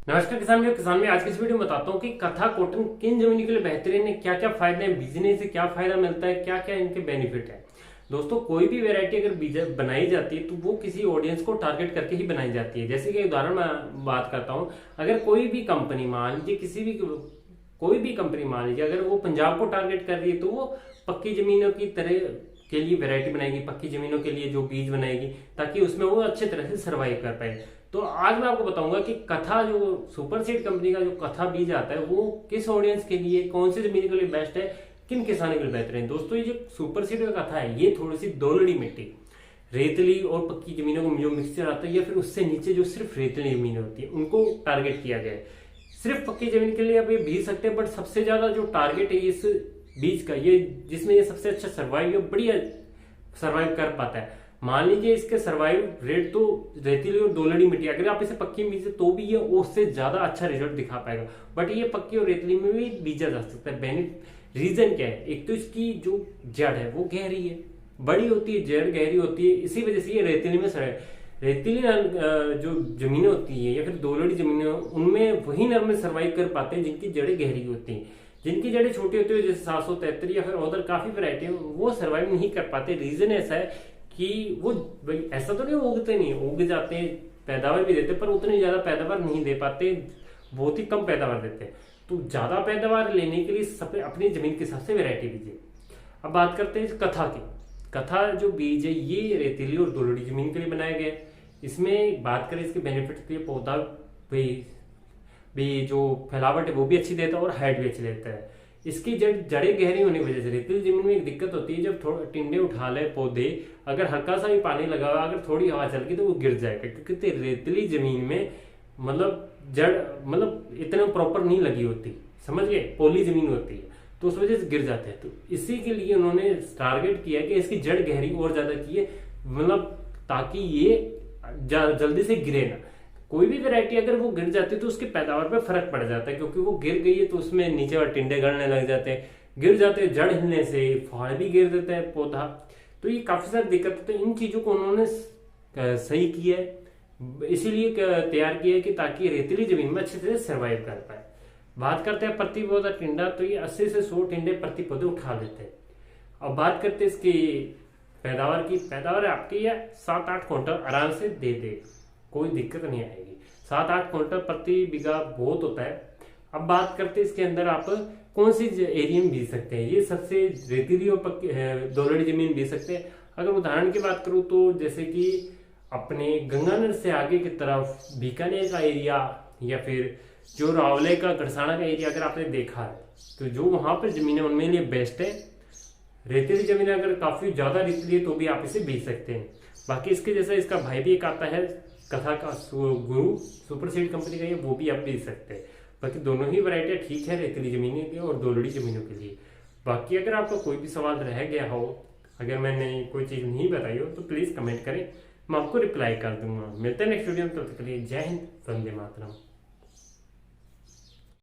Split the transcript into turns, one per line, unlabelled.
नमस्कार किसान में आज की इस वीडियो में बताता हूँ कि कथा कॉटन किन जमीन के लिए बेहतरीन है, क्या क्या फायदे हैं, बिजनेस से क्या फायदा मिलता है, क्या क्या इनके बेनिफिट है। दोस्तों, कोई भी वैरायटी अगर बीज बनाई जाती है तो वो किसी ऑडियंस को टारगेट करके ही बनाई जाती है। जैसे कि उदाहरण मैं बात करता हूँ, अगर कोई भी कंपनी मान लीजिए कोई भी कंपनी मान लीजिए अगर वो पंजाब को टारगेट कर रही है तो वो पक्की जमीनों की तरह के लिए वैरायटी बनाएगी, पक्की जमीनों के लिए जो बीज बनाएगी ताकि उसमें वो अच्छे तरह से सर्वाइव कर पाए। तो आज मैं आपको बताऊंगा कि कथा जो सुपर सीड कंपनी का जो कथा बीज आता है वो किस ऑडियंस के लिए, कौन सी जमीन के लिए बेस्ट है, किन किसानों के लिए बेहतर है। दोस्तों, ये जो सुपर सीड का कथा है ये थोड़ी सी दोलड़ी मिट्टी, रेतली और पक्की जमीनों को जो मिक्सचर आता है या फिर उससे नीचे जो सिर्फ रेतली जमीन होती है उनको टारगेट किया गया है। सिर्फ पक्की जमीन के लिए आप ये बीज सकते हैं, बट सबसे ज्यादा जो टारगेट है इस बीज का, ये जिसमें ये सबसे अच्छा सर्वाइव बढ़िया सर्वाइव कर पाता है। मान लीजिए इसके सर्वाइव रेट तो रेतीली और दोलड़ी मिट्टी, अगर आप इसे पक्की में बीजे तो भी ये उससे ज्यादा अच्छा रिजल्ट दिखा पाएगा, बट ये पक्की और रेतीली में भी बीजा जा सकता है। रीजन क्या है? एक तो इसकी जो जड़ है वो गहरी है, बड़ी होती है, जड़ गहरी होती है, इसी वजह से ये रेतीली में रेतीली जो जमीनें होती है या फिर दोलड़ी जमीनें उनमें वही नर में सर्वाइव कर पाते हैं जिनकी जड़ें गहरी होती हैं। जिनकी जड़ें छोटी होती है जैसे 773 या फिर उधर काफी वैरायटी है वो सर्वाइव नहीं कर पाते। रीजन ऐसा है कि वो ऐसा तो नहीं उगते नहीं, उग जाते हैं, पैदावार भी देते पर उतनी ज्यादा पैदावार नहीं दे पाते, बहुत ही कम पैदावार देते हैं। तो ज्यादा पैदावार लेने के लिए सब अपनी जमीन के हिसाब से वैरायटी बीजिए। अब बात करते हैं कथा की। कथा जो बीज है ये रेतीली और दोलड़ी जमीन के लिए बनाया गया है। इसमें बात करें इसके बेनिफिट के, पौधा भी जो फैलावट है वो भी अच्छी देता है और हाइट भी अच्छी देता है। इसकी जड़ें गहरी होने की वजह से रेतीली जमीन में एक दिक्कत होती है, जब थोड़ा टिंडे उठा ले पौधे, अगर हल्का सा भी पानी लगा हुआ, अगर थोड़ी हवा चल गई तो वो गिर जाएगा, क्योंकि रेतीली जमीन में जड़ इतने प्रॉपर नहीं लगी होती, समझ गए, पोली जमीन होती है तो उस वजह से गिर जाते हैं। तो इसी के लिए उन्होंने टारगेट किया कि इसकी जड़ गहरी और ज्यादा की है, ताकि ये जल्दी से गिरे ना। कोई भी वैरायटी अगर वो गिर जाती है तो उसकी पैदावार पे फर्क पड़ जाता है, क्योंकि वो गिर गई है तो उसमें नीचे वाले टिंडे गड़ने लग जाते हैं, गिर जाते हैं, जड़ हिलने से फाड़ भी गिर देता है पौधा। तो ये काफी सारी दिक्कत। तो इन चीजों को उन्होंने सही किया है, इसीलिए तैयार किया है कि ताकि रेतीली जमीन में अच्छे से सर्वाइव कर पाए। बात करते हैं प्रति पौधा टिंडा, तो ये 80 से 100 टिंडे प्रति पौधे उठा लेते हैं। अब बात करते हैं इसकी पैदावार की। पैदावार आपकी यह 7-8 क्विंटल आराम से दे दे, कोई दिक्कत नहीं आएगी। 7-8 क्विंटल प्रति बीघा बहुत होता है। अब बात करते हैं इसके अंदर आप कौन सी एरिया में बीज सकते हैं। ये सबसे रेतीली और दोलड़ी जमीन बीज सकते हैं। अगर उदाहरण की बात करूं तो जैसे कि अपने गंगानगर से आगे की तरफ बीकानेर का एरिया या फिर जो रावले का गड़साना का एरिया अगर आपने देखा है तो जो वहां पर जमीन है उनमें लिए बेस्ट है। रेतीली जमीन अगर काफी ज्यादा रेतीली है तो भी आप इसे बेच सकते हैं। बाकी इसके जैसा इसका भाई भी एक आता है कथा का गुरु, सुपर सीड कंपनी का, ये वो भी आप बेच सकते हैं। बाकी दोनों ही वैरायटियां ठीक है रेतीली जमीनों के और दोलड़ी जमीनों के लिए। बाकी अगर आपका कोई भी सवाल रह गया हो, अगर मैंने कोई चीज नहीं बताई हो तो प्लीज कमेंट करें, मैं आपको रिप्लाई कर दूंगा। मिलते हैं नेक्स्ट वीडियो में, तब तक के लिए जय हिंद, वंदे मातरम।